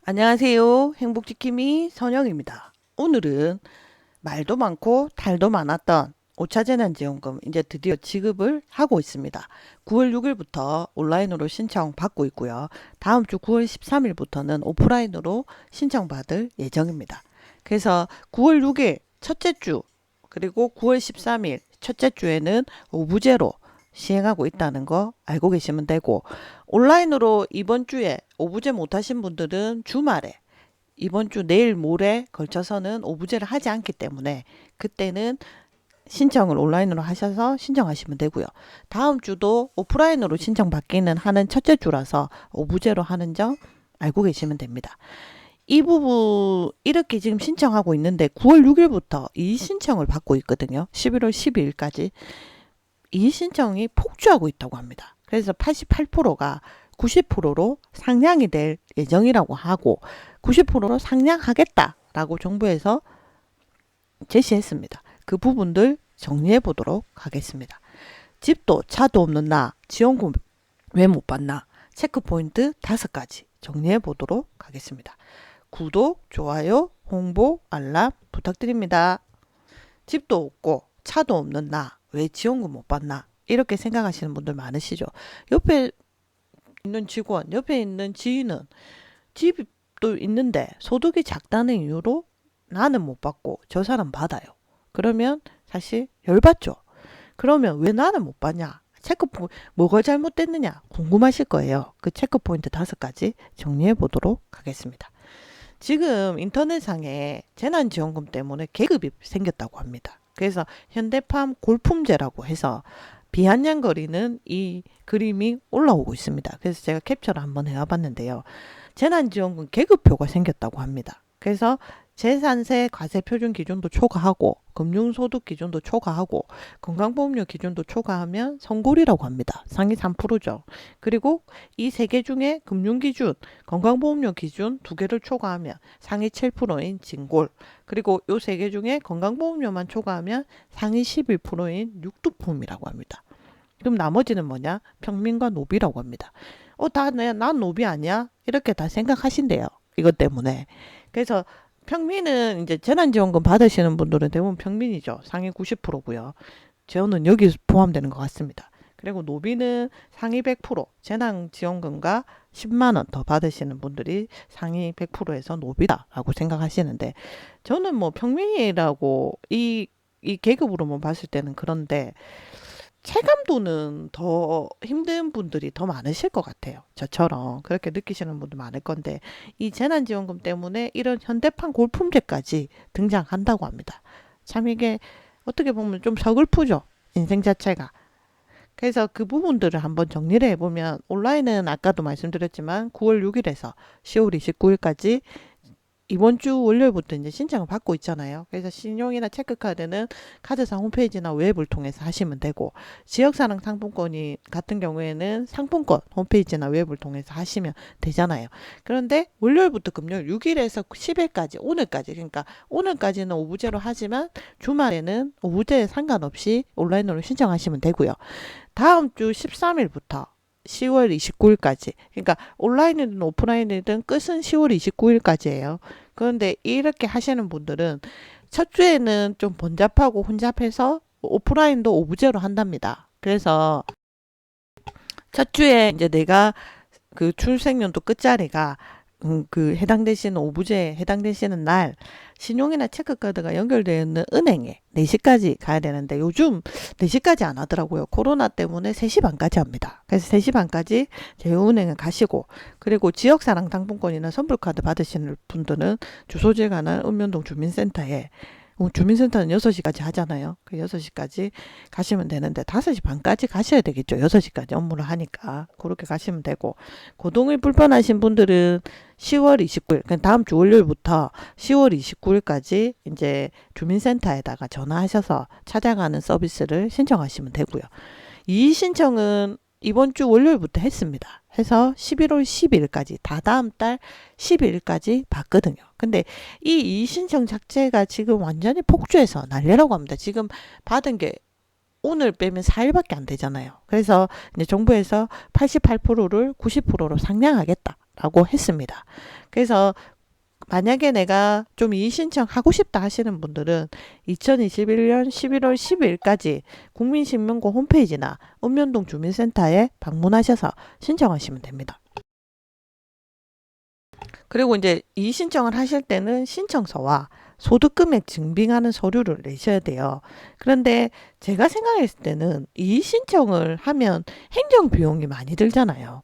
안녕하세요. 행복지킴이 선영입니다. 오늘은 말도 많고 탈도 많았던 5차 재난지원금 이제 드디어 지급을 하고 있습니다. 9월 6일부터 온라인으로 신청 받고 있고요. 다음 주 9월 13일부터는 오프라인으로 신청받을 예정입니다. 그래서 9월 6일 첫째 주 그리고 9월 13일 첫째 주에는 오부제로 시행하고 있다는 거 알고 계시면 되고, 온라인으로 이번 주에 오부제 못하신 분들은 주말에 이번 주 내일 모레 걸쳐서는 오부제를 하지 않기 때문에 그때는 신청을 온라인으로 하셔서 신청하시면 되고요. 다음 주도 오프라인으로 신청 받기는 하는 첫째 주라서 오부제로 하는 점 알고 계시면 됩니다. 이 부분 이렇게 지금 신청하고 있는데 9월 6일부터 이 신청을 받고 있거든요. 11월 12일까지 이 신청이 폭주하고 있다고 합니다. 그래서 88%가 90%로 상향이 될 예정이라고 하고 90%로 상향하겠다라고 정부에서 제시했습니다. 그 부분들 정리해 보도록 하겠습니다. 집도 차도 없는 나 지원금 왜 못 받나 체크포인트 5가지 정리해 보도록 하겠습니다. 구독, 좋아요, 홍보, 알람 부탁드립니다. 집도 없고 차도 없는 나 왜 지원금 못 받나 이렇게 생각하시는 분들 많으시죠. 옆에 있는 직원, 옆에 있는 지인은 집도 있는데 소득이 작다는 이유로 나는 못 받고 저 사람 받아요. 그러면 사실 열받죠. 그러면 왜 나는 못 받냐? 뭐가 잘못됐느냐 궁금하실 거예요. 그 체크포인트 5가지 정리해 보도록 하겠습니다. 지금 인터넷상에 재난지원금 때문에 계급이 생겼다고 합니다. 그래서 현대팜 골품제라고 해서 비아냥거리는 이 그림이 올라오고 있습니다. 그래서 제가 캡처를 한번 해와봤는데요. 재난지원금 계급표가 생겼다고 합니다. 그래서 재산세 과세표준 기준도 초과하고 금융소득 기준도 초과하고 건강보험료 기준도 초과하면 성골이라고 합니다. 상위 3%죠. 그리고 이 3개 중에 금융기준, 건강보험료 기준 2개를 초과하면 상위 7%인 진골, 그리고 요 3개 중에 건강보험료만 초과하면 상위 11%인 육두품이라고 합니다. 그럼 나머지는 뭐냐? 평민과 노비라고 합니다. 난 노비 아니야? 이렇게 다 생각하신대요. 이것 때문에. 그래서 평민은 이제 재난지원금 받으시는 분들은 대부분 평민이죠. 상위 90%고요. 저는 여기 포함되는 것 같습니다. 그리고 노비는 상위 100% 재난지원금과 10만 원 더 받으시는 분들이 상위 100%에서 노비다라고 생각하시는데, 저는 뭐 평민이라고 이 계급으로만 봤을 때는 그런데 체감도는 더 힘든 분들이 더 많으실 것 같아요. 저처럼 그렇게 느끼시는 분도 많을 건데, 이 재난지원금 때문에 이런 현대판 골품제까지 등장한다고 합니다. 참 이게 어떻게 보면 좀 서글프죠. 인생 자체가. 그래서 그 부분들을 한번 정리를 해보면, 온라인은 아까도 말씀드렸지만 9월 6일에서 10월 29일까지 이번 주 월요일부터 이제 신청을 받고 있잖아요. 그래서 신용이나 체크카드는 카드사 홈페이지나 웹을 통해서 하시면 되고, 지역사랑 상품권이 같은 경우에는 상품권 홈페이지나 웹을 통해서 하시면 되잖아요. 그런데 월요일부터 금요일 6일에서 10일까지 오늘까지, 그러니까 오늘까지는 오부제로 하지만 주말에는 오부제에 상관없이 온라인으로 신청하시면 되고요. 다음 주 13일부터 10월 29일까지. 그러니까 온라인이든 오프라인이든 끝은 10월 29일까지예요. 그런데 이렇게 하시는 분들은 첫 주에는 좀 번잡하고 혼잡해서 오프라인도 오부제로 한답니다. 그래서 첫 주에 이제 내가 그 출생연도 끝자리가 그 해당되시는 오부제에 해당되시는 날 신용이나 체크카드가 연결되어 있는 은행에 4시까지 가야 되는데, 요즘 4시까지 안 하더라고요. 코로나 때문에 3시 반까지 합니다. 그래서 3시 반까지 제휴은행에 가시고, 그리고 지역사랑 상품권이나 선불카드 받으시는 분들은 주소지에 관한 읍면동 주민센터에, 주민센터는 6시까지 하잖아요. 그 6시까지 가시면 되는데 5시 반까지 가셔야 되겠죠. 6시까지 업무를 하니까. 그렇게 가시면 되고, 고동이 불편하신 분들은 10월 29일, 그러니까 다음 주 월요일부터 10월 29일까지 이제 주민센터에다가 전화하셔서 찾아가는 서비스를 신청하시면 되고요. 이 신청은 이번 주 월요일부터 했습니다. 해서 11월 12일까지, 다 다음 달 12일까지 받거든요. 근데 이 신청 자체가 지금 완전히 폭주해서 난리라고 합니다. 지금 받은 게 오늘 빼면 4일밖에 안 되잖아요. 그래서 이제 정부에서 88%를 90%로 상향하겠다. 라고 했습니다. 그래서 만약에 내가 좀 이의신청 하고 싶다 하시는 분들은 2021년 11월 10일까지 국민신문고 홈페이지나 읍면동 주민센터에 방문하셔서 신청하시면 됩니다. 그리고 이제 이의신청을 하실 때는 신청서와 소득금액 증빙하는 서류를 내셔야 돼요. 그런데 제가 생각했을 때는 이의신청을 하면 행정비용이 많이 들잖아요.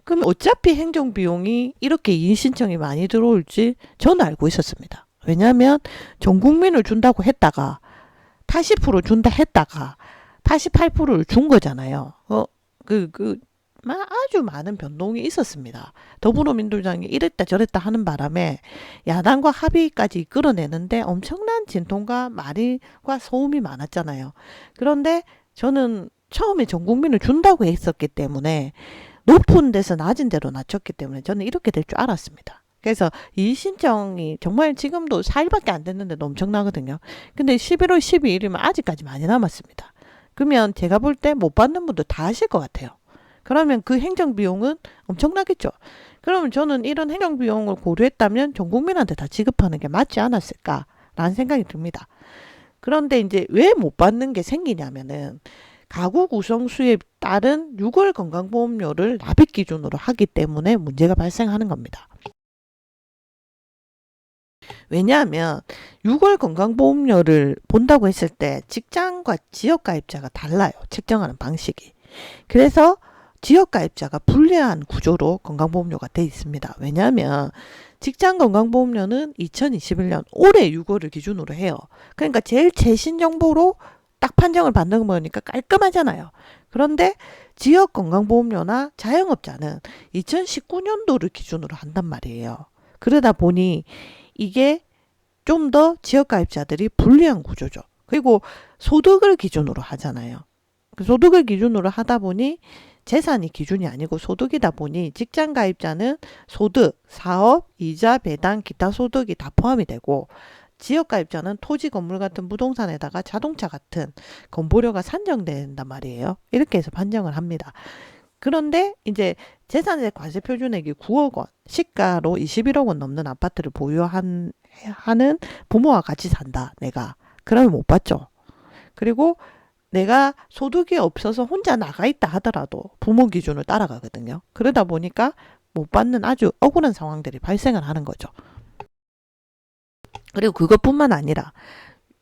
그럼 어차피 행정비용이 이렇게 이의신청이 많이 들어올지 저는 알고 있었습니다. 왜냐하면 전 국민을 준다고 했다가 80% 준다 했다가 88%를 준 거잖아요. 아주 많은 변동이 있었습니다. 더불어민주당이 이랬다 저랬다 하는 바람에 야당과 합의까지 이끌어내는데 엄청난 진통과 말과 소음이 많았잖아요. 그런데 저는 처음에 전 국민을 준다고 했었기 때문에 높은 데서 낮은 데로 낮췄기 때문에 저는 이렇게 될 줄 알았습니다. 그래서 이 신청이 정말 지금도 4일밖에 안 됐는데도 엄청나거든요. 근데 11월 12일이면 아직까지 많이 남았습니다. 그러면 제가 볼 때 못 받는 분도 다 하실 것 같아요. 그러면 그 행정비용은 엄청나겠죠. 그러면 저는 이런 행정비용을 고려했다면 전 국민한테 다 지급하는 게 맞지 않았을까라는 생각이 듭니다. 그런데 이제 왜 못 받는 게 생기냐면은 가구 구성수에 따른 6월 건강보험료를 납입 기준으로 하기 때문에 문제가 발생하는 겁니다. 왜냐하면 6월 건강보험료를 본다고 했을 때 직장과 지역가입자가 달라요. 책정하는 방식이. 그래서 지역가입자가 불리한 구조로 건강보험료가 돼 있습니다. 왜냐하면 직장건강보험료는 2021년 올해 6월을 기준으로 해요. 그러니까 제일 최신 정보로 딱 판정을 받는 거니까 깔끔하잖아요. 그런데 지역건강보험료나 자영업자는 2019년도를 기준으로 한단 말이에요. 그러다 보니 이게 좀 더 지역가입자들이 불리한 구조죠. 그리고 소득을 기준으로 하잖아요. 소득을 기준으로 하다 보니 재산이 기준이 아니고 소득이다 보니 직장 가입자는 소득, 사업, 이자, 배당, 기타 소득이 다 포함이 되고 지역 가입자는 토지, 건물 같은 부동산에다가 자동차 같은 건보료가 산정된단 말이에요. 이렇게 해서 판정을 합니다. 그런데 이제 재산세 과세 표준액이 9억 원, 시가로 21억 원 넘는 아파트를 보유하는 부모와 같이 산다. 내가. 그러면 못 받죠. 그리고 내가 소득이 없어서 혼자 나가 있다 하더라도 부모 기준을 따라가거든요. 그러다 보니까 못 받는 아주 억울한 상황들이 발생을 하는 거죠. 그리고 그것뿐만 아니라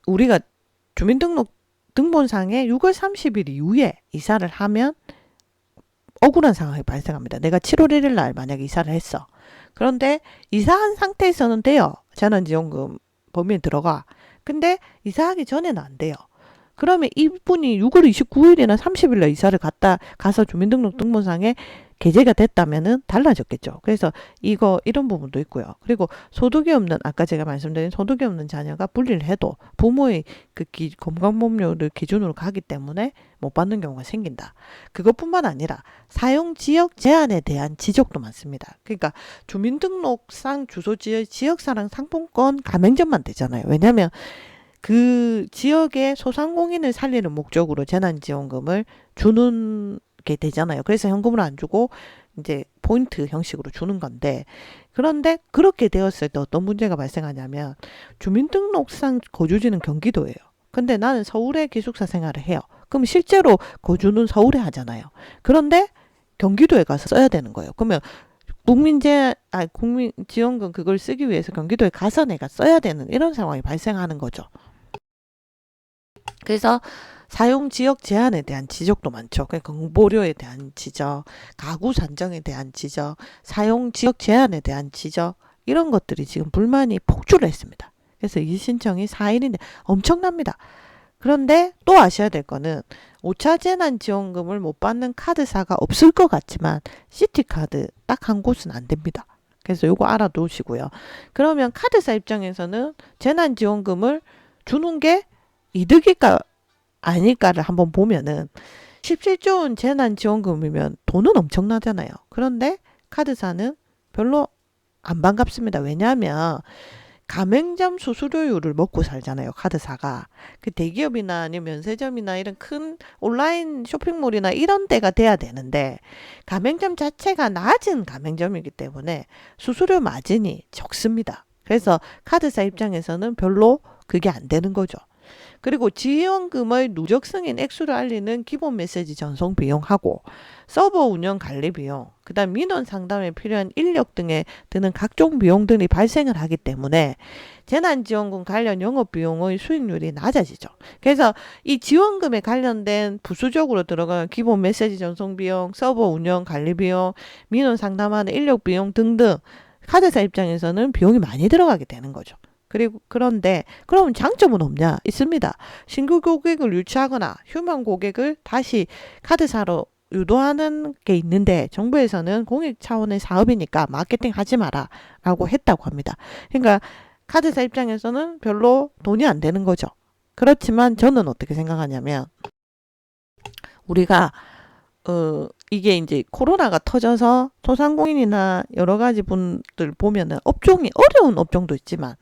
우리가 주민등록 등본상에 6월 30일 이후에 이사를 하면 억울한 상황이 발생합니다. 내가 7월 1일 날 만약에 이사를 했어. 그런데 이사한 상태에서는 돼요. 재난지원금 범위에 들어가. 근데 이사하기 전에는 안 돼요. 그러면 이분이 6월 29일이나 30일 날 이사를 가서 주민등록등본상에 게재가 됐다면은 달라졌겠죠. 그래서 이런 부분도 있고요. 그리고 소득이 없는, 아까 제가 말씀드린 소득이 없는 자녀가 분리를 해도 부모의 건강보험료를 기준으로 가기 때문에 못 받는 경우가 생긴다. 그것뿐만 아니라 사용 지역 제한에 대한 지적도 많습니다. 그러니까 주민등록상 주소 지역사랑 상품권 가맹점만 되잖아요. 왜냐하면 그 지역의 소상공인을 살리는 목적으로 재난지원금을 주는 게 되잖아요. 그래서 현금으로 안 주고 이제 포인트 형식으로 주는 건데, 그런데 그렇게 되었을 때 어떤 문제가 발생하냐면 주민등록상 거주지는 경기도예요. 근데 나는 서울에 기숙사 생활을 해요. 그럼 실제로 거주는 서울에 하잖아요. 그런데 경기도에 가서 써야 되는 거예요. 그러면 국민지원금 그걸 쓰기 위해서 경기도에 가서 내가 써야 되는 이런 상황이 발생하는 거죠. 그래서 사용 지역 제한에 대한 지적도 많죠. 건보료에 대한 지적, 가구 산정에 대한 지적, 사용 지역 제한에 대한 지적, 이런 것들이 지금 불만이 폭주를 했습니다. 그래서 이 신청이 4일인데 엄청납니다. 그런데 또 아셔야 될 거는 5차 재난지원금을 못 받는 카드사가 없을 것 같지만 시티카드 딱 한 곳은 안 됩니다. 그래서 요거 알아두시고요. 그러면 카드사 입장에서는 재난지원금을 주는 게 이득일까 아닐까를 한번 보면은 17조 원 재난지원금이면 돈은 엄청나잖아요. 그런데 카드사는 별로 안 반갑습니다. 왜냐하면 가맹점 수수료율을 먹고 살잖아요. 카드사가. 그 대기업이나 아니면 면세점이나 이런 큰 온라인 쇼핑몰이나 이런 데가 돼야 되는데 가맹점 자체가 낮은 가맹점이기 때문에 수수료 마진이 적습니다. 그래서 카드사 입장에서는 별로 그게 안 되는 거죠. 그리고 지원금의 누적 승인 액수를 알리는 기본 메시지 전송 비용하고 서버 운영 관리 비용, 그다음 민원 상담에 필요한 인력 등에 드는 각종 비용들이 발생을 하기 때문에 재난지원금 관련 영업 비용의 수익률이 낮아지죠. 그래서 이 지원금에 관련된 부수적으로 들어가는 기본 메시지 전송 비용, 서버 운영 관리 비용, 민원 상담하는 인력 비용 등등 카드사 입장에서는 비용이 많이 들어가게 되는 거죠. 그리고 그런데 그럼 장점은 없냐? 있습니다. 신규 고객을 유치하거나 휴면 고객을 다시 카드사로 유도하는 게 있는데 정부에서는 공익 차원의 사업이니까 마케팅 하지 마라 라고 했다고 합니다. 그러니까 카드사 입장에서는 별로 돈이 안 되는 거죠. 그렇지만 저는 어떻게 생각하냐면 우리가 이게 이제 코로나가 터져서 소상공인이나 여러 가지 분들 보면은 업종이 어려운 업종도 있지만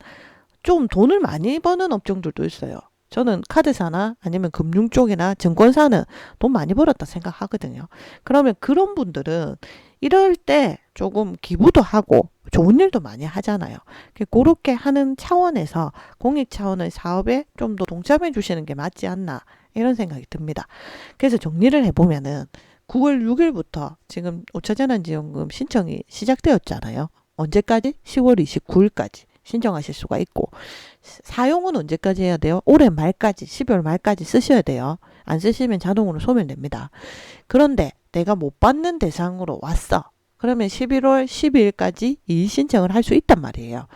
좀 돈을 많이 버는 업종들도 있어요. 저는 카드사나 아니면 금융 쪽이나 증권사는 돈 많이 벌었다 생각하거든요. 그러면 그런 분들은 이럴 때 조금 기부도 하고 좋은 일도 많이 하잖아요. 그렇게 하는 차원에서 공익 차원의 사업에 좀 더 동참해 주시는 게 맞지 않나 이런 생각이 듭니다. 그래서 정리를 해보면은 9월 6일부터 지금 5차 재난지원금 신청이 시작되었잖아요. 언제까지? 10월 29일까지. 신청하실 수가 있고 사용은 언제까지 해야 돼요? 올해 말까지 12월 말까지 쓰셔야 돼요. 안 쓰시면 자동으로 소멸됩니다. 그런데 내가 못 받는 대상으로 왔어. 그러면 11월 12일까지 이의 신청을 할 수 있단 말이에요.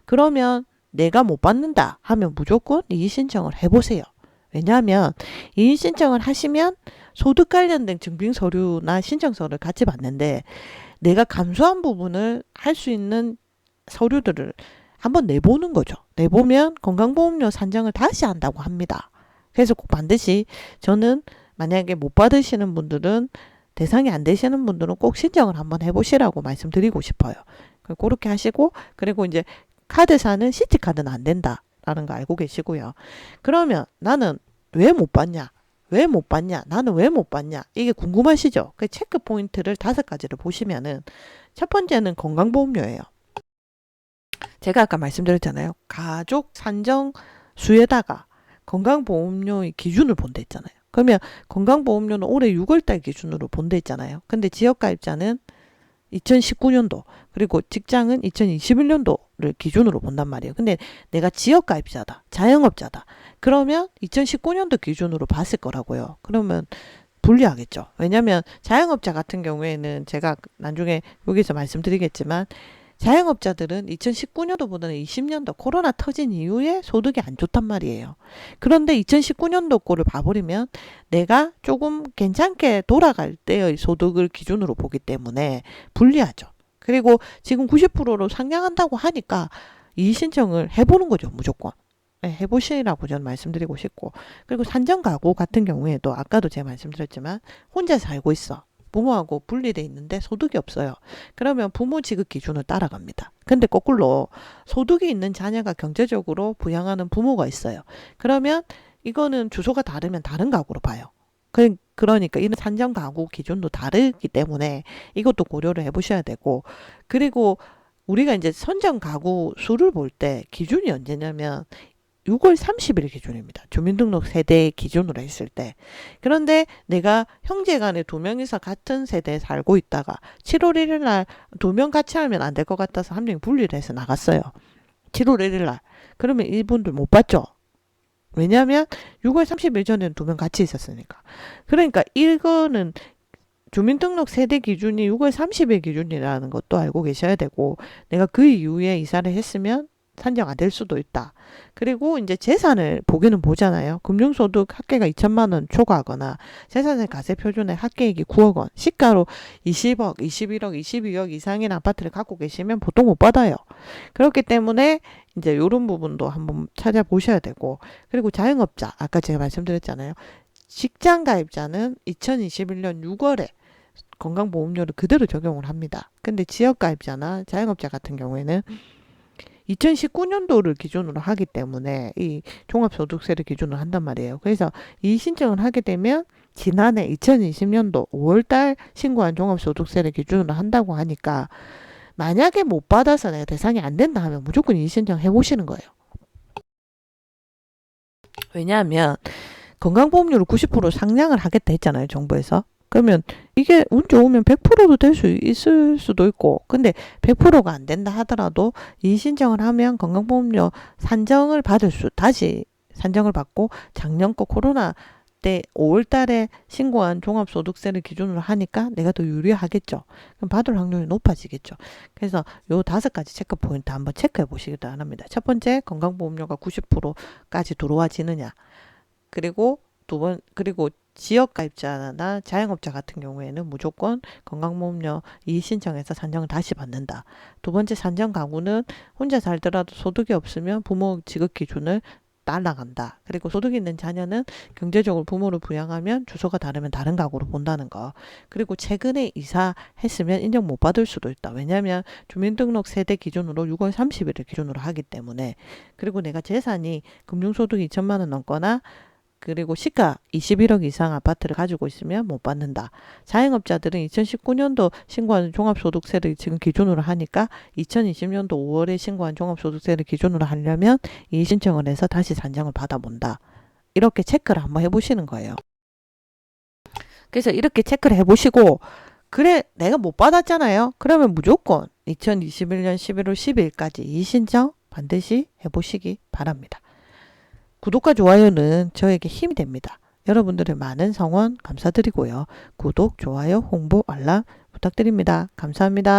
그러면 내가 못 받는다 하면 무조건 이의 신청을 해보세요. 왜냐하면 이의 신청을 하시면 소득 관련된 증빙 서류나 신청서를 같이 받는데 내가 감수한 부분을 할 수 있는 서류들을 한번 내보는 거죠. 내보면 건강보험료 산정을 다시 한다고 합니다. 그래서 꼭 반드시 저는 만약에 못 받으시는 분들은 대상이 안 되시는 분들은 꼭 신청을 한번 해보시라고 말씀드리고 싶어요. 그렇게 하시고 그리고 이제 카드사는 시티카드는 안 된다라는 거 알고 계시고요. 그러면 나는 왜 못 받냐? 왜 못 받냐? 나는 왜 못 받냐? 이게 궁금하시죠? 그 체크 포인트를 5가지를 보시면은 첫 번째는 건강보험료예요. 제가 아까 말씀드렸잖아요. 가족 산정 수에다가 건강보험료의 기준을 본다 했잖아요. 그러면 건강보험료는 올해 6월달 기준으로 본다 했잖아요. 근데 지역가입자는 2019년도 그리고 직장은 2021년도를 기준으로 본단 말이에요. 근데 내가 지역가입자다. 자영업자다. 그러면 2019년도 기준으로 봤을 거라고요. 그러면 불리하겠죠. 왜냐하면 자영업자 같은 경우에는 제가 나중에 여기서 말씀드리겠지만 자영업자들은 2019년도보다는 20년도 코로나 터진 이후에 소득이 안 좋단 말이에요. 그런데 2019년도 거를 봐버리면 내가 조금 괜찮게 돌아갈 때의 소득을 기준으로 보기 때문에 불리하죠. 그리고 지금 90%로 상향한다고 하니까 이의 신청을 해보는 거죠, 무조건. 네, 해보시라고 저는 말씀드리고 싶고. 그리고 산정가구 같은 경우에도 아까도 제가 말씀드렸지만 혼자 살고 있어. 부모하고 분리돼 있는데 소득이 없어요. 그러면 부모 지급 기준을 따라갑니다. 근데 거꾸로 소득이 있는 자녀가 경제적으로 부양하는 부모가 있어요. 그러면 이거는 주소가 다르면 다른 가구로 봐요. 그러니까 이런 산정 가구 기준도 다르기 때문에 이것도 고려를 해보셔야 되고 그리고 우리가 이제 선정 가구 수를 볼 때 기준이 언제냐면 6월 30일 기준입니다. 주민등록 세대 기준으로 했을 때. 그런데 내가 형제간에 2명이서 같은 세대에 살고 있다가 7월 1일 날 2명 같이 하면 안 될 것 같아서 한 명이 분리를 해서 나갔어요. 7월 1일 날. 그러면 이분들 못 받죠. 왜냐하면 6월 30일 전에는 2명 같이 있었으니까. 그러니까 이거는 주민등록 세대 기준이 6월 30일 기준이라는 것도 알고 계셔야 되고 내가 그 이후에 이사를 했으면 산정 안 될 수도 있다. 그리고 이제 재산을 보기는 보잖아요. 금융소득 합계가 2천만 원 초과하거나 재산세 가세 표준의 합계액이 9억 원, 시가로 20억, 21억, 22억 이상의 아파트를 갖고 계시면 보통 못 받아요. 그렇기 때문에 이제 이런 부분도 한번 찾아보셔야 되고 그리고 자영업자, 아까 제가 말씀드렸잖아요. 직장 가입자는 2021년 6월에 건강보험료를 그대로 적용을 합니다. 근데 지역가입자나 자영업자 같은 경우에는 2019년도를 기준으로 하기 때문에 이 종합소득세를 기준으로 한단 말이에요. 그래서 이 신청을 하게 되면 지난해 2020년도 5월달 신고한 종합소득세를 기준으로 한다고 하니까 만약에 못 받아서 내가 대상이 안 된다 하면 무조건 이 신청 해보시는 거예요. 왜냐하면 건강보험료를 90% 상향을 하겠다 했잖아요, 정부에서. 그러면 이게 운 좋으면 100%도 될 수 있을 수도 있고, 근데 100%가 안 된다 하더라도 이 신청을 하면 건강보험료 다시 산정을 받고 작년 거 코로나 때 5월 달에 신고한 종합소득세를 기준으로 하니까 내가 더 유리하겠죠. 그럼 받을 확률이 높아지겠죠. 그래서 요 5가지 체크 포인트 한번 체크해 보시기 바랍니다. 첫 번째, 건강보험료가 90%까지 들어와지느냐. 그리고 그리고 지역가입자나 자영업자 같은 경우에는 무조건 건강보험료 이의신청해서 산정을 다시 받는다. 두 번째, 산정 가구는 혼자 살더라도 소득이 없으면 부모 지급 기준을 날라간다. 그리고 소득이 있는 자녀는 경제적으로 부모를 부양하면 주소가 다르면 다른 가구로 본다는 거. 그리고 최근에 이사했으면 인정 못 받을 수도 있다. 왜냐하면 주민등록 세대 기준으로 6월 30일을 기준으로 하기 때문에. 그리고 내가 재산이 금융소득이 2천만 원 넘거나 그리고 시가 21억 이상 아파트를 가지고 있으면 못 받는다. 자영업자들은 2019년도 신고한 종합소득세를 지금 기준으로 하니까 2020년도 5월에 신고한 종합소득세를 기준으로 하려면 이 신청을 해서 다시 산정을 받아본다. 이렇게 체크를 한번 해보시는 거예요. 그래서 이렇게 체크를 해보시고 그래 내가 못 받았잖아요. 그러면 무조건 2021년 11월 10일까지 이 신청 반드시 해보시기 바랍니다. 구독과 좋아요는 저에게 힘이 됩니다. 여러분들의 많은 성원 감사드리고요. 구독, 좋아요, 홍보, 알람 부탁드립니다. 감사합니다.